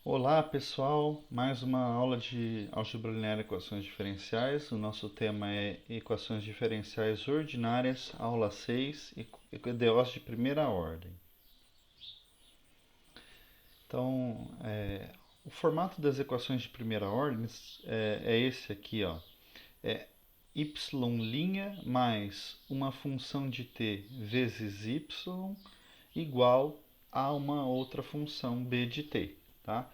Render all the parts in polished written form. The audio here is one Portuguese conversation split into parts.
Olá pessoal, mais uma aula de álgebra linear e equações diferenciais. O nosso tema é equações diferenciais ordinárias, aula 6, EDOs de primeira ordem. Então, o formato das equações de primeira ordem é esse aqui, ó. É y' mais uma função de t vezes y igual a uma outra função b de t, tá?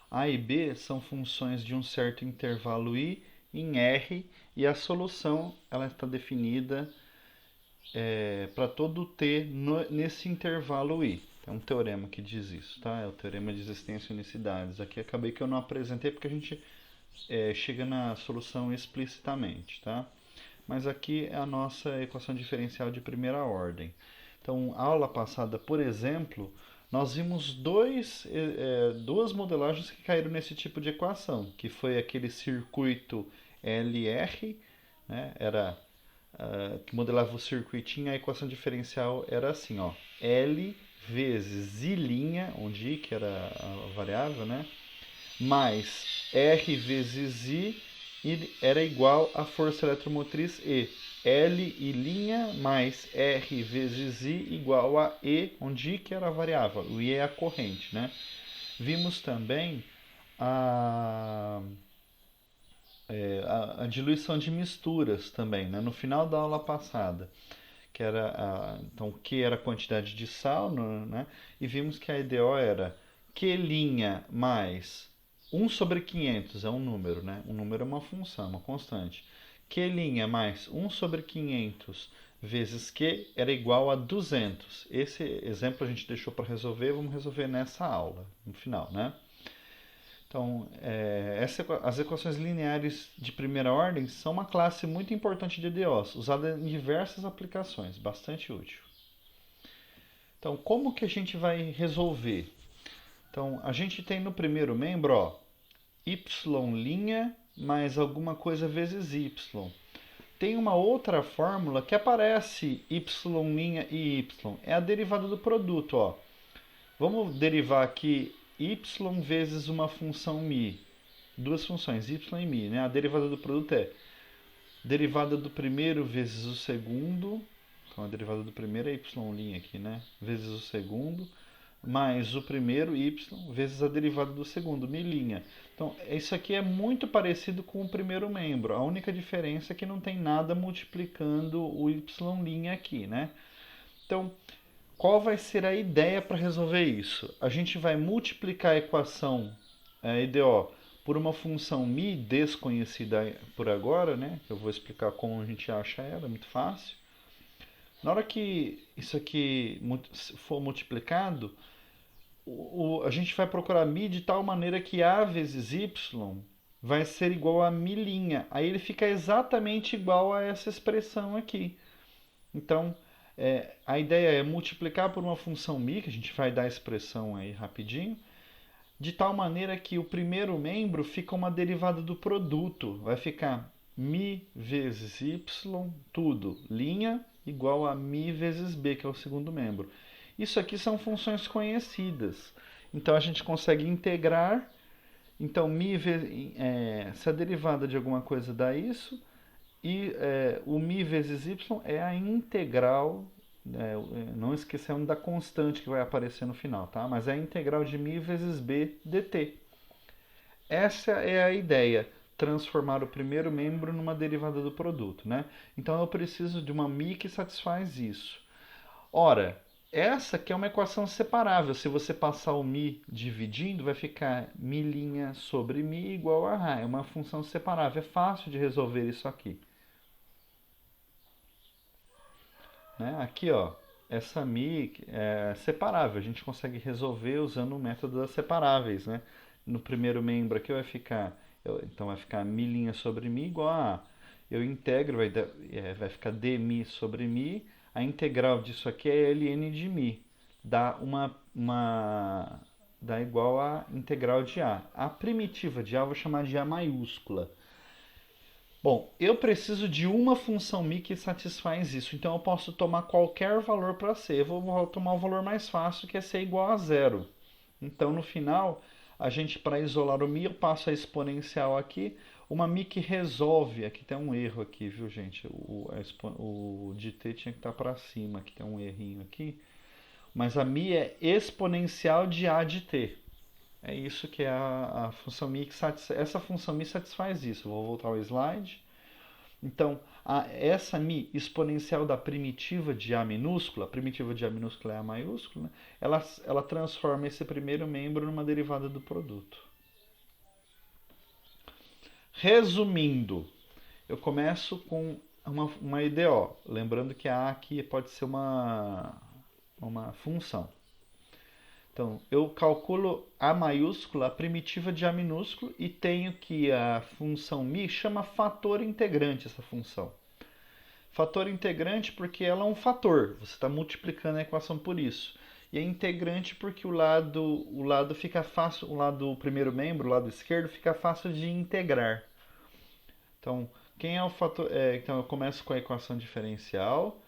A e b são funções de um certo intervalo i em R e a solução ela está definida para todo t nesse intervalo i. Tem um teorema que diz isso, tá? É o teorema de existência e unicidades. Aqui acabei que eu não apresentei porque a gente chega na solução explicitamente, tá? Mas aqui é a nossa equação diferencial de primeira ordem. Então, aula passada, por exemplo, nós vimos duas modelagens que caíram nesse tipo de equação, que foi aquele circuito LR, né, que modelava o circuitinho, a equação diferencial era assim, ó, L vezes I', onde I que era a variável, né, mais R vezes I era igual à força eletromotriz E. L I' mais R vezes I igual a E, onde I que era a variável, o I é a corrente, né? Vimos também a, a diluição de misturas também, né? No final da aula passada, que era então Q era a quantidade de sal, né? E vimos que a EDO era Q' mais 1 sobre 500 é um número, né? Um número é uma função, uma constante. Q' mais 1 sobre 500 vezes Q era igual a 200. Esse exemplo a gente deixou para resolver, vamos resolver nessa aula, no final, né? Então, as equações lineares de primeira ordem são uma classe muito importante de EDOs, usada em diversas aplicações, bastante útil. Então, como que a gente vai resolver? Então, a gente tem no primeiro membro, ó, y' mais alguma coisa vezes y. Tem uma outra fórmula que aparece y' e y. É a derivada do produto, ó. Vamos derivar aqui y vezes uma função μ. Duas funções, y e μ, né? A derivada do produto é derivada do primeiro vezes o segundo. Então, a derivada do primeiro é y' aqui, né? Vezes o segundo mais o primeiro y vezes a derivada do segundo, milinha. Então, isso aqui é muito parecido com o primeiro membro. A única diferença é que não tem nada multiplicando o y' aqui, né? Então, qual vai ser a ideia para resolver isso? A gente vai multiplicar a equação EDO por uma função μ desconhecida por agora, né? Eu vou explicar como a gente acha ela, é muito fácil. Na hora que isso aqui for multiplicado, a gente vai procurar μ de tal maneira que A vezes Y vai ser igual a milinha. Aí ele fica exatamente igual a essa expressão aqui. Então, a ideia é multiplicar por uma função μ, que a gente vai dar a expressão aí rapidinho, de tal maneira que o primeiro membro fica uma derivada do produto. Vai ficar μ vezes y, tudo, linha, igual a μ vezes b, que é o segundo membro. Isso aqui são funções conhecidas. Então a gente consegue integrar. Então, se a derivada de alguma coisa dá isso, e o μ vezes y é a integral, não esquecendo da constante que vai aparecer no final, tá? Mas é a integral de μ vezes b dt. Essa é a ideia, transformar o primeiro membro numa derivada do produto, né? Então eu preciso de uma μ que satisfaz isso. Ora, essa aqui é uma equação separável. Se você passar o μ dividindo, vai ficar μ' sobre μ igual a ρ. É uma função separável. É fácil de resolver isso aqui. Né? Aqui, ó, essa μ é separável. A gente consegue resolver usando o método das separáveis. Né? No primeiro membro aqui então vai ficar μ' sobre μ igual a A. Eu integro, vai ficar dμ sobre μ. A integral disso aqui é ln de μ. Dá igual a integral de A. A primitiva de A eu vou chamar de A maiúscula. Bom, eu preciso de uma função μ que satisfaz isso. Então eu posso tomar qualquer valor para C. Eu vou tomar o valor mais fácil, que é C igual a zero. Então no final, a gente, para isolar o mi, eu passo a exponencial aqui. Uma mi que resolve, aqui tem um erro aqui, viu, gente? O de t tinha que estar para cima, aqui tem um errinho aqui. Mas a mi é exponencial de a de t. É isso que é a função mi que satisfaz. Essa função mi satisfaz isso. Vou voltar ao slide. Então, essa mi exponencial da primitiva de A minúscula, a primitiva de A minúscula é A maiúscula, né? ela transforma esse primeiro membro numa derivada do produto. Resumindo, eu começo com uma IDO, lembrando que a aqui pode ser uma função. Então, eu calculo A maiúscula, a primitiva de A minúsculo, e tenho que a função mi chama fator integrante essa função. Fator integrante porque ela é um fator, você está multiplicando a equação por isso. E é integrante porque o lado fica fácil, o primeiro membro, o lado esquerdo, fica fácil de integrar. Então, quem é o fator? Então, eu começo com a equação diferencial,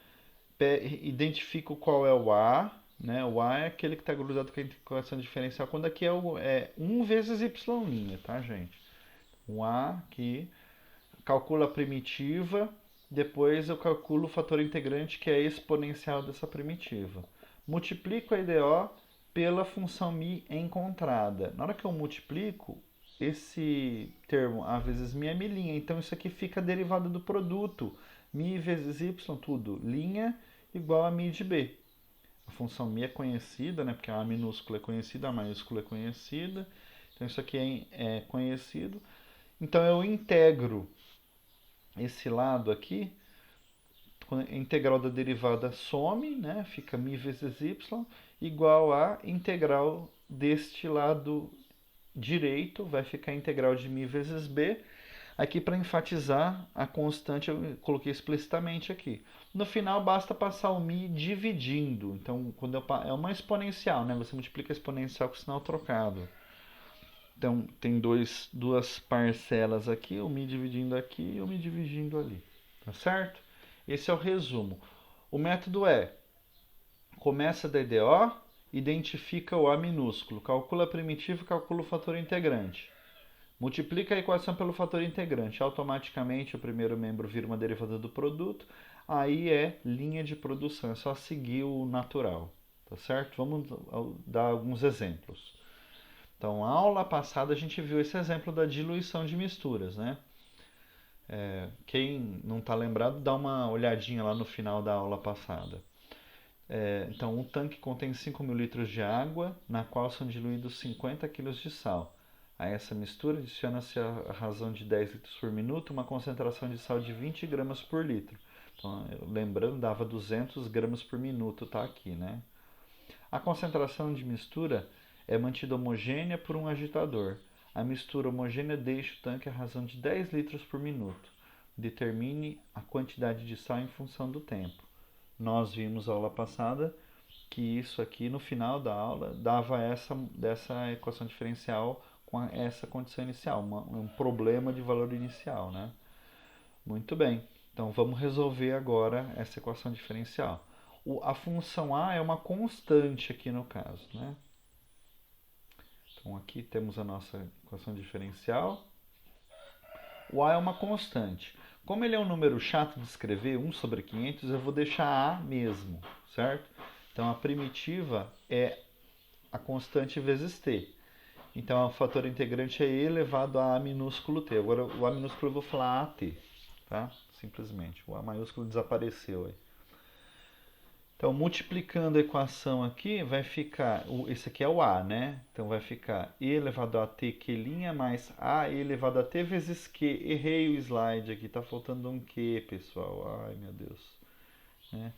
identifico qual é o A, né? O A é aquele que está grudado com a equação diferencial, quando aqui é 1 vezes y', tá, gente? Um A aqui, calculo a primitiva, depois eu calculo o fator integrante, que é a exponencial dessa primitiva. Multiplico a IDO pela função mi encontrada. Na hora que eu multiplico, esse termo A vezes mi é mi', então isso aqui fica derivado do produto. Mi vezes y, tudo, linha, igual a mi de b. A função mi é conhecida, né, porque a minúscula é conhecida, a maiúscula é conhecida. Então isso aqui é conhecido. Então eu integro esse lado aqui, a integral da derivada some, né? Fica mi vezes y igual a integral deste lado direito, vai ficar a integral de mi vezes b. Aqui para enfatizar a constante eu coloquei explicitamente aqui. No final basta passar o mi dividindo. Então quando é uma exponencial, né? Você multiplica a exponencial com o sinal trocado. Então tem duas parcelas aqui, o mi dividindo aqui e o mi dividindo ali. Tá certo? Esse é o resumo. O método começa da IDO, identifica o A minúsculo, calcula a primitiva e calcula o fator integrante. Multiplica a equação pelo fator integrante. Automaticamente o primeiro membro vira uma derivada do produto. Aí é linha de produção, é só seguir o natural. Tá certo? Vamos dar alguns exemplos. Então, na aula passada a gente viu esse exemplo da diluição de misturas, né? Quem não está lembrado, dá uma olhadinha lá no final da aula passada. Então, um tanque contém 5.000 litros de água, na qual são diluídos 50 kg de sal. A essa mistura adiciona-se a razão de 10 litros por minuto, uma concentração de sal de 20 gramas por litro. Então, lembrando, dava 200 gramas por minuto, tá aqui, né? A concentração de mistura é mantida homogênea por um agitador. A mistura homogênea deixa o tanque à razão de 10 litros por minuto. Determine a quantidade de sal em função do tempo. Nós vimos na aula passada que isso aqui no final da aula dava dessa equação diferencial com essa condição inicial, um problema de valor inicial, né? Muito bem, então vamos resolver agora essa equação diferencial. A função A é uma constante aqui no caso, né? Então aqui temos a nossa equação diferencial. O A é uma constante. Como ele é um número chato de escrever, 1 sobre 500, eu vou deixar A mesmo, certo? Então a primitiva é a constante vezes t. Então o fator integrante é e elevado a minúsculo t. Agora o A minúsculo eu vou falar AT, tá? Simplesmente. O A maiúsculo desapareceu aí. Então, multiplicando a equação aqui, vai ficar, esse aqui é o A, né? Então, vai ficar e elevado a t q' mais a elevado a t vezes q. Errei o slide aqui, tá faltando um q, pessoal. Ai, meu Deus. Né?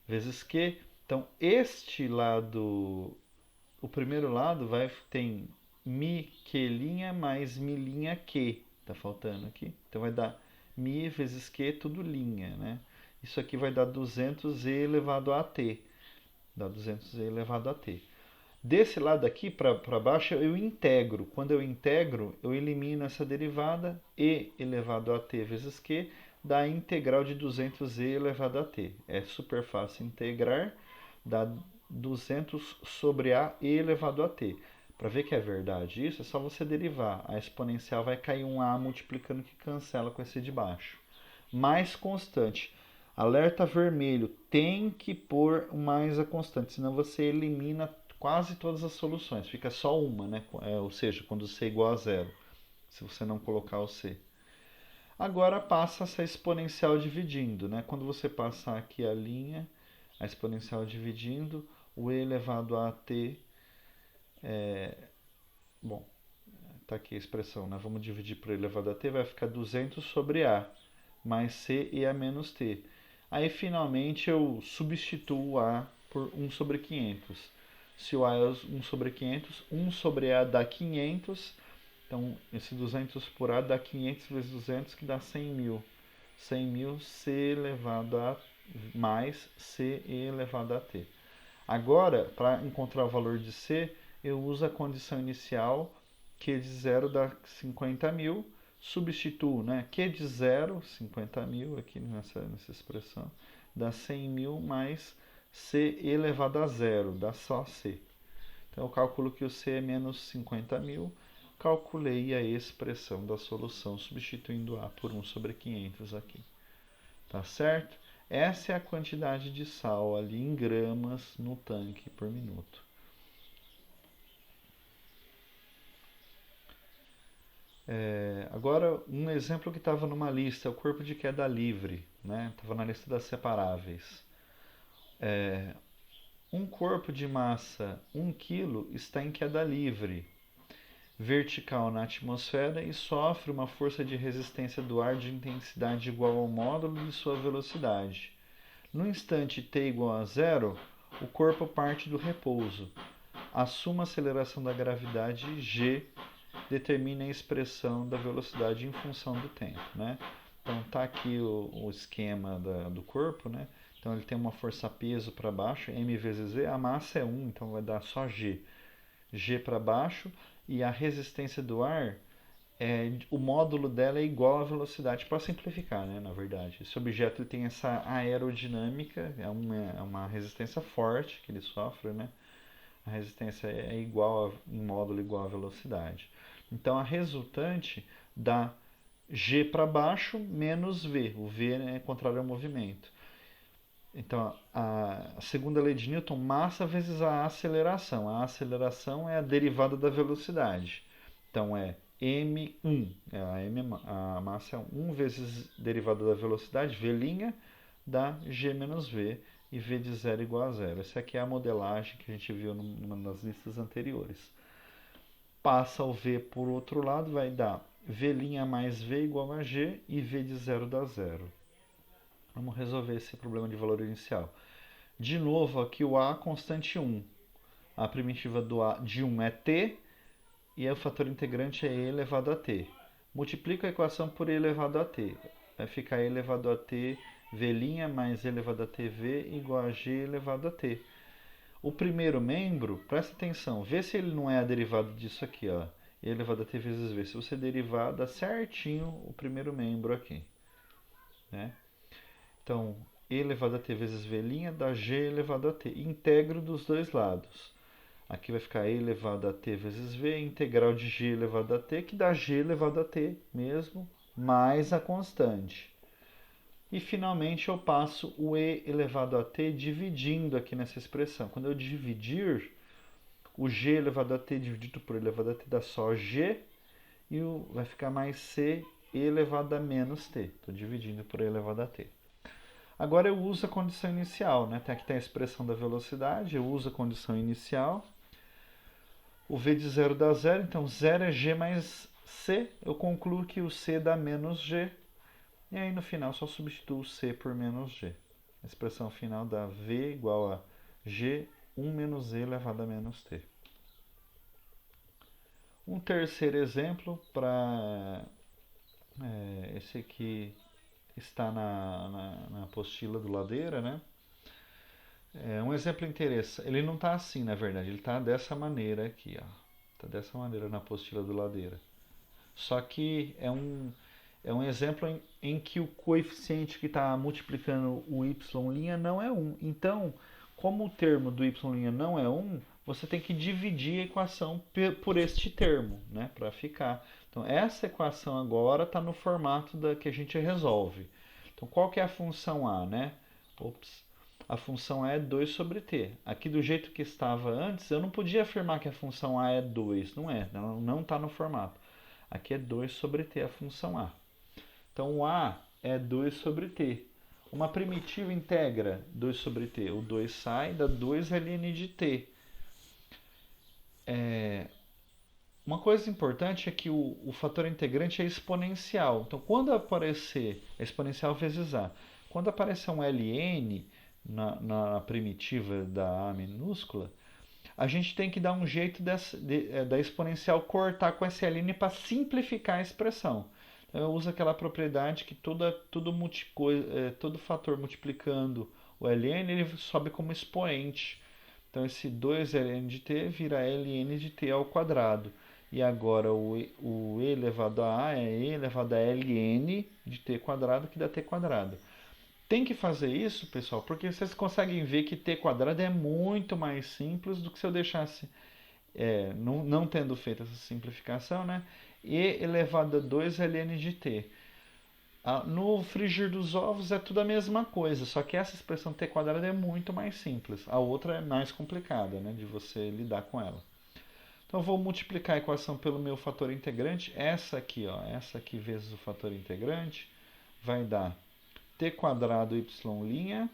Vezes q. Então, este lado, o primeiro lado tem mi q' mais mi' q. Tá faltando aqui. Então, vai dar mi vezes q, tudo linha, né? Isso aqui vai dar 200e elevado a t. Dá 200e elevado a t. Desse lado aqui para baixo eu integro. Quando eu integro, eu elimino essa derivada. E elevado a t vezes q dá a integral de 200e elevado a t. É super fácil integrar. Dá 200 sobre a e elevado a t. Para ver que é verdade isso, é só você derivar. A exponencial vai cair um a multiplicando que cancela com esse de baixo. Mais constante. Alerta vermelho, tem que pôr mais a constante, senão você elimina quase todas as soluções. Fica só uma, né? Ou seja, quando c é igual a zero, se você não colocar o c. Agora passa essa exponencial dividindo, né? Quando você passar aqui a linha, a exponencial dividindo, o e elevado a t, bom, tá aqui a expressão, né? Vamos dividir por e elevado a t, vai ficar 200 sobre a, mais c e a menos t. Aí finalmente eu substituo o a por 1 sobre 500. Se o a é 1 sobre 500, 1 sobre a dá 500. Então, esse 200 por A dá 500 vezes 200, que dá 100 mil. 100 mil C elevado a mais C elevado a T. Agora, para encontrar o valor de C, eu uso a condição inicial, Q de zero dá 50 mil, substituo, né? Q de zero, 50 mil aqui nessa expressão, dá 100 mil mais C elevado a zero, dá só C. Então eu calculo que o C é menos 50 mil, calculei a expressão da solução substituindo A por 1 sobre 500 aqui. Tá certo? Essa é a quantidade de sal ali em gramas no tanque por minuto. Agora, um exemplo que estava numa lista é o corpo de queda livre, né? Estava na lista das separáveis. Um corpo de massa 1 kg está em queda livre, vertical na atmosfera e sofre uma força de resistência do ar de intensidade igual ao módulo de sua velocidade. No instante t igual a zero, o corpo parte do repouso. Assuma a aceleração da gravidade g, determine a expressão da velocidade em função do tempo, né? Então tá aqui o esquema do corpo, né? Então ele tem uma força-peso para baixo, m vezes v, a massa é 1, então vai dar só g. G para baixo, e a resistência do ar, o módulo dela é igual à velocidade, para simplificar, né, na verdade. Esse objeto ele tem essa aerodinâmica, é uma resistência forte que ele sofre, né? A resistência é igual em módulo igual à velocidade. Então a resultante dá g para baixo menos v. O v é contrário ao movimento. Então, a segunda lei de Newton, massa vezes a aceleração. A aceleração é a derivada da velocidade. Então, é m1, a massa é 1 vezes derivada da velocidade, v', dá g menos v, e v de zero igual a zero. Essa aqui é a modelagem que a gente viu numa das listas anteriores. Passa o v por outro lado, vai dar v' mais v igual a g, e v de zero dá zero. Vamos resolver esse problema de valor inicial. De novo, aqui o A constante 1. A primitiva de 1 é t, e o fator integrante é e elevado a t. Multiplico a equação por e elevado a t. Vai ficar e elevado a t v' mais e elevado a tv igual a g elevado a t. O primeiro membro, presta atenção, vê se ele não é a derivada disso aqui, ó. E elevado a t vezes v. Se você derivar, dá certinho o primeiro membro aqui, né? Então, e elevado a t vezes v' dá g elevado a t. Integro dos dois lados. Aqui vai ficar e elevado a t vezes v, integral de g elevado a t, que dá g elevado a t mesmo, mais a constante. E finalmente eu passo o e elevado a t dividindo aqui nessa expressão. Quando eu dividir, o g elevado a t dividido por e elevado a t dá só g, e vai ficar mais c e elevado a menos t. Estou dividindo por e elevado a t. Agora eu uso a condição inicial, né? Aqui tem a expressão da velocidade, eu uso a condição inicial. O v de zero dá zero, então 0 é g mais c. Eu concluo que o c dá menos g. E aí no final só substituo c por menos g. A expressão final dá v igual a g 1 menos e elevado a menos t. Um terceiro exemplo para esse aqui está na apostila do Ladeira, né? É um exemplo interessante. Ele não está assim, na verdade. Ele está dessa maneira aqui, ó. Está dessa maneira na apostila do Ladeira. Só que é um exemplo em que o coeficiente que está multiplicando o y' não é 1. Então, como o termo do y' não é 1, você tem que dividir a equação por este termo, né, para ficar. Então, essa equação agora está no formato da que a gente resolve. Então, qual que é a função A, né? Ops. A função A é 2 sobre t. Aqui, do jeito que estava antes, eu não podia afirmar que a função A é 2. Não é, não está no formato. Aqui é 2 sobre t, a função A. Então, o A é 2 sobre t. Uma primitiva integra 2 sobre t. O 2 sai, dá 2 ln de t. Uma coisa importante é que o fator integrante é exponencial. Então, quando aparecer é exponencial vezes A, quando aparecer um ln na primitiva da A minúscula, a gente tem que dar um jeito da exponencial cortar com esse ln para simplificar a expressão. Então, eu uso aquela propriedade que todo fator multiplicando o ln ele sobe como expoente. Então, esse 2ln de t vira ln de t ao quadrado. E agora o e elevado a é e elevado a ln de t quadrado, que dá t quadrado. Tem que fazer isso, pessoal, porque vocês conseguem ver que t quadrado é muito mais simples do que se eu deixasse, não tendo feito essa simplificação, né? E elevado a 2 ln de t. No frigir dos ovos é tudo a mesma coisa, só que essa expressão t quadrado é muito mais simples. A outra é mais complicada, né, de você lidar com ela. Então eu vou multiplicar a equação pelo meu fator integrante. Essa aqui, ó, essa aqui vezes o fator integrante vai dar t quadrado y'.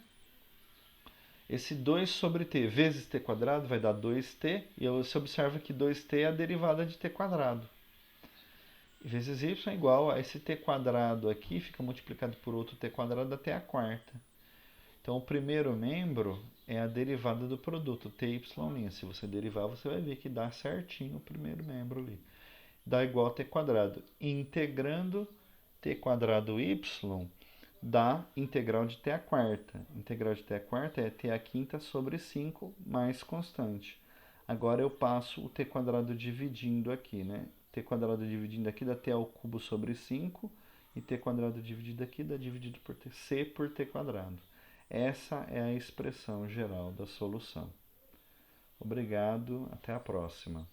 Esse 2 sobre t vezes t quadrado vai dar 2t. E você observa que 2t é a derivada de t quadrado. Vezes y é igual a esse t quadrado aqui, fica multiplicado por outro t quadrado até a quarta. Então, o primeiro membro é a derivada do produto, ty'. Se você derivar, você vai ver que dá certinho o primeiro membro ali. Dá igual a t quadrado. Integrando t quadrado y, dá integral de t à quarta. Integral de t à quarta é t à quinta sobre 5 mais constante. Agora eu passo o t quadrado dividindo aqui, né? T quadrado dividindo aqui dá t ao cubo sobre 5. E t quadrado dividido aqui dá dividido por t, c por t quadrado. Essa é a expressão geral da solução. Obrigado, até a próxima.